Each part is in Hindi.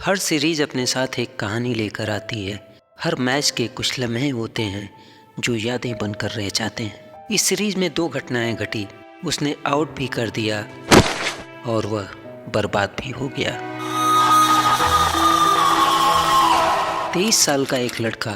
हर सीरीज अपने साथ एक कहानी लेकर आती है। हर मैच के कुछ लम्हे होते हैं जो यादें बनकर रह जाते हैं। इस सीरीज में 2 घटनाएं घटी। उसने आउट भी कर दिया और वह बर्बाद भी हो गया। 23 साल का एक लड़का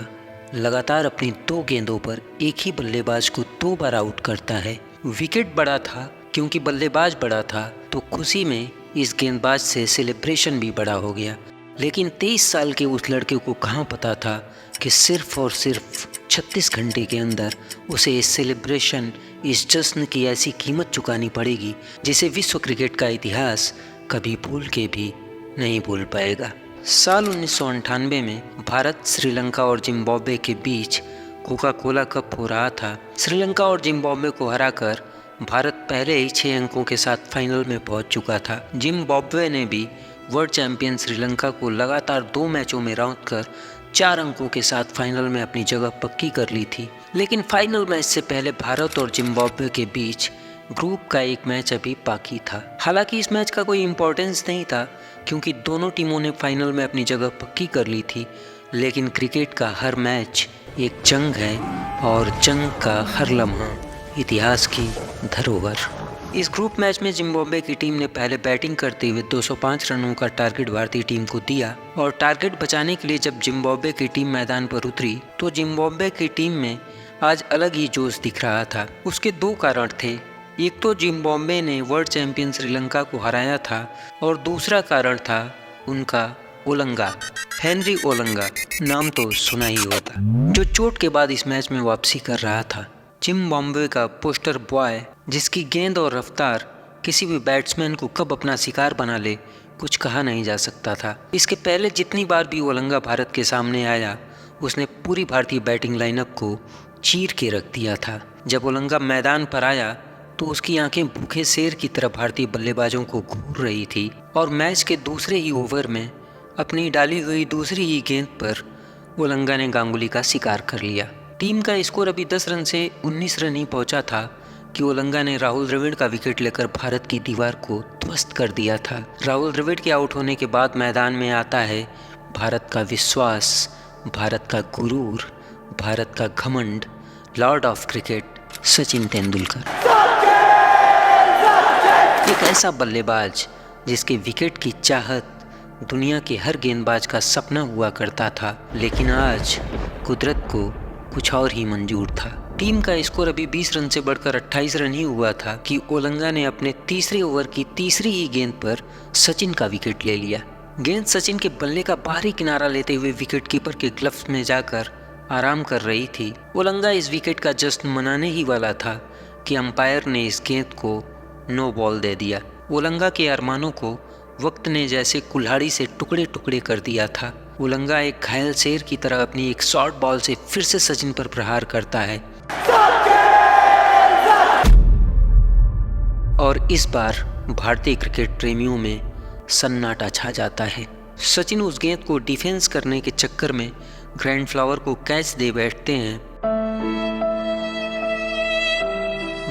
लगातार अपनी 2 गेंदों पर एक ही बल्लेबाज को 2 बार आउट करता है। विकेट बड़ा था क्योंकि बल्लेबाज बड़ा था, तो खुशी में इस गेंदबाज से सेलिब्रेशन भी बड़ा हो गया। लेकिन 23 साल के उस लड़के को कहाँ पता था कि सिर्फ और सिर्फ 36 घंटे के अंदर उसे इस सेलिब्रेशन, इस जश्न की ऐसी कीमत चुकानी पड़ेगी जिसे विश्व क्रिकेट का इतिहास कभी भूल के भी नहीं भूल पाएगा। साल 1998 में भारत, श्रीलंका और जिम्बाब्वे के बीच कोका कोला कप हो रहा था। श्रीलंका और जिम्बाब्वे को हराकर भारत पहले ही 6 अंकों के साथ फाइनल में पहुंच चुका था। जिम्बाब्वे ने भी वर्ल्ड चैंपियन श्रीलंका को लगातार 2 मैचों में राउंड कर 4 अंकों के साथ फाइनल में अपनी जगह पक्की कर ली थी। लेकिन फाइनल मैच से पहले भारत और जिम्बाब्वे के बीच ग्रुप का एक मैच अभी बाकी था। हालांकि इस मैच का कोई इम्पोर्टेंस नहीं था क्योंकि दोनों टीमों ने फाइनल में अपनी जगह पक्की कर ली थी। लेकिन क्रिकेट का हर मैच एक जंग है और जंग का हर लम्हा इतिहास की धरोहर। इस ग्रुप मैच में जिम्बाब्वे की टीम ने पहले बैटिंग करते हुए 205 रनों का टारगेट भारतीय टीम को दिया और टारगेट बचाने के लिए जब जिम्बाब्वे की टीम मैदान पर उतरी तो जिम्बाब्वे की टीम में आज अलग ही जोश दिख रहा था। उसके 2 कारण थे। एक तो जिम्बाब्वे ने वर्ल्ड चैंपियन श्रीलंका को हराया था और दूसरा कारण था उनका ओलंगा, हेनरी ओलंगा। नाम तो सुना ही हुआ था, जो चोट के बाद इस मैच में वापसी कर रहा था। जिम्बाब्वे का पोस्टर बॉय, जिसकी गेंद और रफ्तार किसी भी बैट्समैन को कब अपना शिकार बना ले कुछ कहा नहीं जा सकता था। इसके पहले जितनी बार भी ओलंगा भारत के सामने आया उसने पूरी भारतीय बैटिंग लाइनअप को चीर के रख दिया था। जब ओलंगा मैदान पर आया तो उसकी आंखें भूखे शेर की तरह भारतीय बल्लेबाजों को घूर रही थी और मैच के दूसरे ही ओवर में अपनी डाली हुई दूसरी ही गेंद पर ओलंगा ने गांगुली का शिकार कर लिया। टीम का स्कोर अभी 10 रन से 19 रन ही पहुंचा था कि ओलंगा ने राहुल द्रविड़ का विकेट लेकर भारत की दीवार को ध्वस्त कर दिया था। राहुल द्रविड़ के आउट होने के बाद मैदान में आता है भारत का विश्वास, भारत का गुरूर, भारत का घमंड, Lord of cricket Sachin Tendulkar. एक ऐसा बल्लेबाज जिसके विकेट की चाहत दुनिया के हर गेंदबाज का सपना हुआ करता था। लेकिन आज कुदरत को कुछ और ही मंजूर था। टीम का स्कोर अभी 20 रन से बढ़कर 28 रन ही हुआ था कि ओलंगा ने अपने तीसरे ओवर की तीसरी ही गेंद पर सचिन का विकेट ले लिया। गेंद सचिन के बल्ले का बाहरी किनारा लेते हुए विकेट कीपर के ग्लव्स में जाकर आराम कर रही थी। ओलंगा इस विकेट का जश्न मनाने ही वाला था कि अंपायर ने इस गेंद को नो बॉल दे दिया। ओलंगा के अरमानों को वक्त ने जैसे कुल्हाड़ी से टुकड़े टुकड़े कर दिया था। ओलंगा एक घायल शेर की तरह अपनी एक शॉर्ट बॉल से फिर से सचिन पर प्रहार करता है और इस बार भारतीय क्रिकेट प्रेमियों में सन्नाटा छा जाता है। सचिन उस गेंद को डिफेंस करने के चक्कर में ग्रैंड फ्लावर को कैच दे बैठते हैं।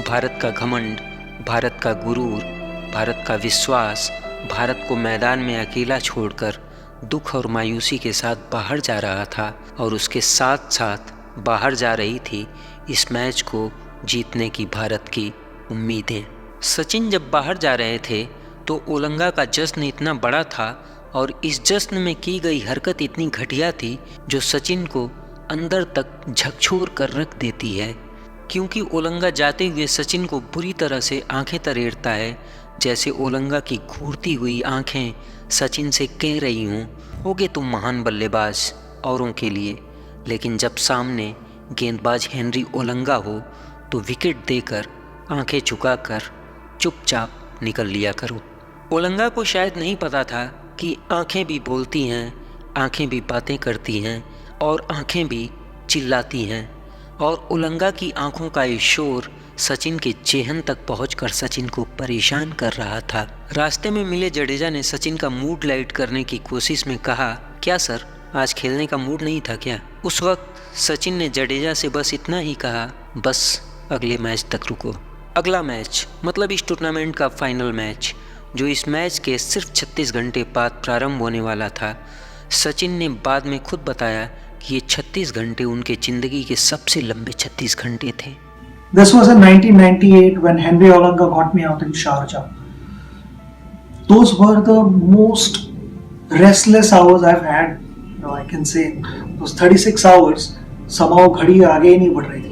भारत का घमंड, भारत का गुरूर, भारत का विश्वास भारत को मैदान में अकेला छोड़कर दुख और मायूसी के साथ बाहर जा रहा था और उसके साथ साथ बाहर जा रही थी इस मैच को जीतने की भारत की उम्मीदें। सचिन जब बाहर जा रहे थे तो ओलंगा का जश्न इतना बड़ा था और इस जश्न में की गई हरकत इतनी घटिया थी जो सचिन को अंदर तक झकझोर कर रख देती है। क्योंकि ओलंगा जाते हुए सचिन को बुरी तरह से आंखें तरेड़ता है, जैसे ओलंगा की घूरती हुई आंखें सचिन से कह रही हूँ, होगे तुम महान बल्लेबाज औरों के लिए, लेकिन जब सामने गेंदबाज हेनरी ओलंगा हो तो विकेट देकर आंखें झुकाकर चुपचाप निकल लिया करो। ओलंगा को शायद नहीं पता था कि आंखें भी बोलती हैं, आंखें भी बातें करती हैं और आंखें भी चिल्लाती हैं। और ओलंगा की आंखों का ये शोर सचिन के चेहन तक पहुंचकर सचिन को परेशान कर रहा था। रास्ते में मिले जडेजा ने सचिन का मूड लाइट करने की कोशिश में कहा, क्या सर, आज खेलने का मूड नहीं था क्या? उस वक्त सचिन ने जडेजा से बस इतना ही कहा, बस अगले मैच तक रुको। अगला मैच मतलब इस टूर्नामेंट का फाइनल मैच जो इस मैच के सिर्फ 36 घंटे बाद प्रारंभ होने वाला था। सचिन ने बाद में खुद बताया कि ये 36 घंटे उनके ज़िंदगी के सबसे लंबे 36 घंटे थे। This was in 1998 when Henry Olanga got me out in Sharjah. Those were the most restless hours I've had. I can say those 36 hours somehow घड़ी आगे ही नहीं बढ़ रही थी।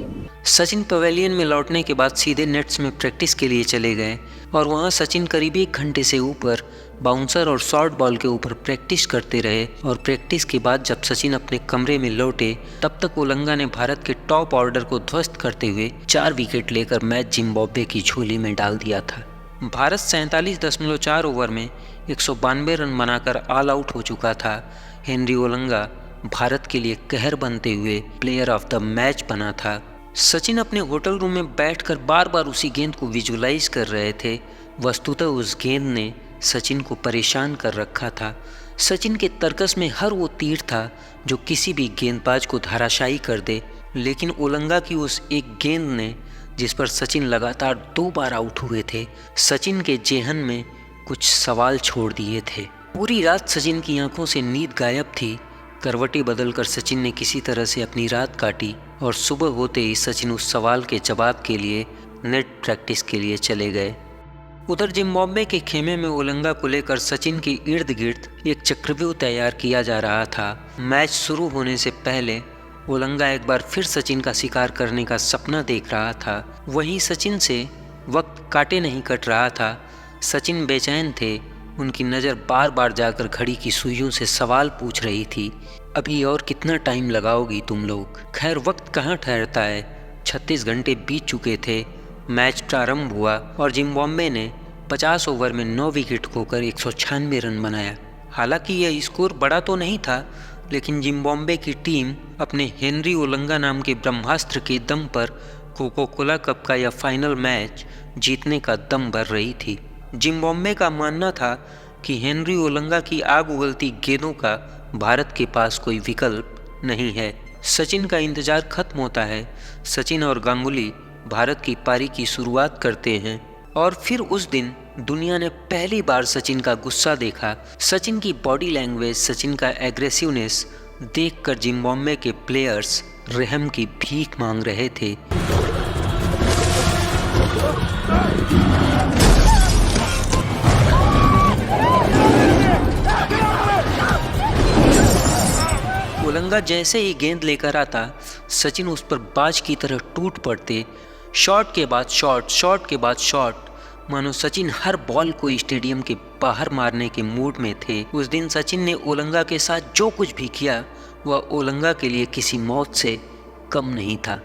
सचिन पवेलियन में लौटने के बाद सीधे नेट्स में प्रैक्टिस के लिए चले गए और वहां सचिन करीब 1 घंटे से ऊपर बाउंसर और शॉर्ट बॉल के ऊपर प्रैक्टिस करते रहे। और प्रैक्टिस के बाद जब सचिन अपने कमरे में लौटे तब तक ओलंगा ने भारत के टॉप ऑर्डर को ध्वस्त करते हुए 4 विकेट लेकर मैच जिम्बाब्वे की झोली में डाल दिया था। भारत 47.4 ओवर में 192 रन बनाकर ऑल आउट हो चुका था। हेनरी ओलंगा भारत के लिए कहर बनते हुए प्लेयर ऑफ द मैच बना था। सचिन अपने होटल रूम में बैठकर बार बार उसी गेंद को विजुलाइज कर रहे थे। वस्तुतः उस गेंद ने सचिन को परेशान कर रखा था। सचिन के तर्कस में हर वो तीर था जो किसी भी गेंदबाज को धराशायी कर दे, लेकिन ओलंगा की उस एक गेंद ने, जिस पर सचिन लगातार 2 बार आउट हुए थे, सचिन के जेहन में कुछ सवाल छोड़ दिए थे। पूरी रात सचिन की आंखों से नींद गायब थी। करवटें बदलकर सचिन ने किसी तरह से अपनी रात काटी और सुबह होते ही सचिन उस सवाल के जवाब के लिए नेट प्रैक्टिस के लिए चले गए। उधर जिम्बाब्वे के खेमे में ओलंगा को लेकर सचिन के इर्द गिर्द एक चक्रव्यूह तैयार किया जा रहा था। मैच शुरू होने से पहले ओलंगा एक बार फिर सचिन का शिकार करने का सपना देख रहा था। वहीं सचिन से वक्त काटे नहीं कट रहा था। सचिन बेचैन थे। उनकी नज़र बार बार जाकर घड़ी की सुइयों से सवाल पूछ रही थी, अभी और कितना टाइम लगाओगी तुम लोग? खैर वक्त कहाँ ठहरता है। 36 घंटे बीत चुके थे। मैच प्रारंभ हुआ और जिम्बाब्वे ने 50 ओवर में 9 विकेट खोकर 196 रन बनाया। हालांकि यह स्कोर बड़ा तो नहीं था, लेकिन जिम्बाब्वे की टीम अपने हेनरी ओलंगा नाम के ब्रह्मास्त्र के दम पर कोका कोला कप का यह फाइनल मैच जीतने का दम भर रही थी। जिम्बाब्वे का मानना था कि हेनरी ओलंगा की आग उगलती गेंदों का भारत के पास कोई विकल्प नहीं है। सचिन का इंतजार खत्म होता है। सचिन और गांगुली भारत की पारी की शुरुआत करते हैं और फिर उस दिन दुनिया ने पहली बार सचिन का गुस्सा देखा। सचिन की बॉडी लैंग्वेज, सचिन का एग्रेसिवनेस देखकर जिम्बाब्वे के प्लेयर्स रहम की भीख मांग रहे थे। ओलंगा जैसे ही गेंद लेकर आता, सचिन उस पर बाज की तरह टूट पड़ते। शॉट के बाद शॉट, शॉट के बाद शॉट, मानो सचिन हर बॉल को स्टेडियम के बाहर मारने के मूड में थे। उस दिन सचिन ने ओलंगा के साथ जो कुछ भी किया वह ओलंगा के लिए किसी मौत से कम नहीं था।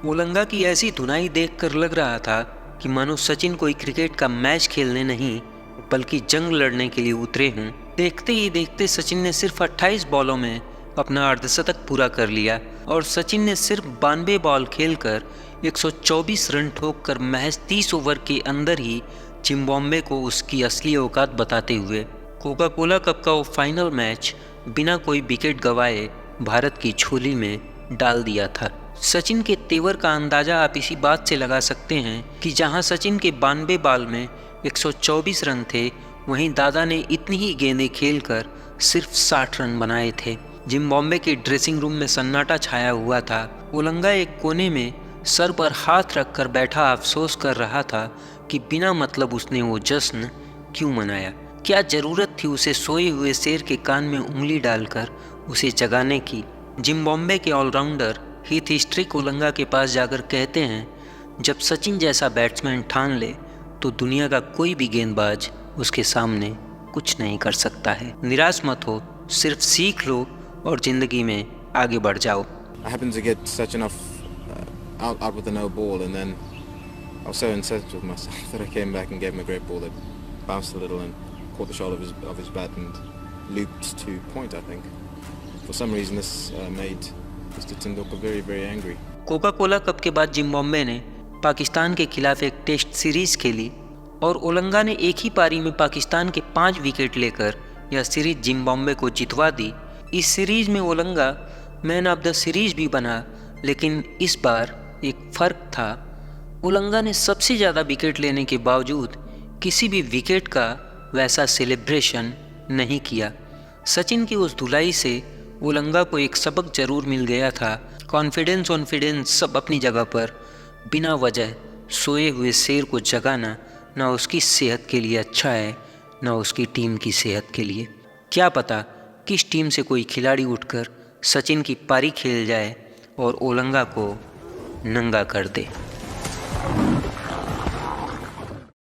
ओलंगा की ऐसी धुनाई देखकर लग रहा था कि मानो सचिन कोई क्रिकेट का मैच खेलने नहीं बल्कि जंग लड़ने के लिए उतरे हों। देखते ही देखते सचिन ने सिर्फ 28 बॉलों में अपना अर्धशतक पूरा कर लिया और सचिन ने सिर्फ 92 बॉल खेलकर 124 रन ठोककर महज 30 ओवर के अंदर ही जिम्बाब्वे को उसकी असली औकात बताते हुए कोका कोला कप का वो फाइनल मैच बिना कोई विकेट गंवाए भारत की झोली में डाल दिया था। सचिन के तेवर का अंदाजा आप इसी बात से लगा सकते हैं कि जहां सचिन के 92 बॉल में 124 रन थे, वहीं दादा ने इतनी ही गेंदें खेलकर सिर्फ 60 रन बनाए थे। जिम्बाब्वे के ड्रेसिंग रूम में सन्नाटा छाया हुआ था। ओलंगा एक कोने में सर पर हाथ रखकर बैठा अफसोस कर रहा था कि बिना मतलब उसने वो जश्न क्यों मनाया। क्या ज़रूरत थी उसे सोए हुए शेर के कान में उंगली डालकर उसे जगाने की। जिम्बाब्वे के ऑलराउंडर हीथ स्ट्रिक ओलंगा के पास जाकर कहते हैं, जब सचिन जैसा बैट्समैन ठान ले तो दुनिया का कोई भी गेंदबाज उसके सामने कुछ नहीं कर सकता है। निराश मत हो, सिर्फ सीख लो और ज़िंदगी में आगे बढ़ जाओ। I happened to get Sachin off out with a no ball, and then I was so incensed with myself that I came back and gave him a great ball that bounced a little and caught the shoulder of his bat and looped to point. I think for some reason this made Mr. Tendulkar very, very angry. Coca Cola cup के बाद जिम्बाब्वे ने पाकिस्तान के खिलाफ एक टेस्ट सीरीज खेली और ओलंगा ने एक ही पारी में पाकिस्तान के 5 विकेट लेकर यह सीरीज जिम्बाब्वे को जितवा दी। इस सीरीज में Olonga man of the series भी बना, लेकिन इस बार एक फ़र्क था। उलंगा ने सबसे ज़्यादा विकेट लेने के बावजूद किसी भी विकेट का वैसा सेलिब्रेशन नहीं किया। सचिन की उस धुलाई से उलंगा को एक सबक जरूर मिल गया था। कॉन्फिडेंस सब अपनी जगह पर, बिना वजह सोए हुए शेर को जगाना ना उसकी सेहत के लिए अच्छा है, ना उसकी टीम की सेहत के लिए। क्या पता किस टीम से कोई खिलाड़ी उठकर सचिन की पारी खेल जाए और उलंगा को नंगा कर दे।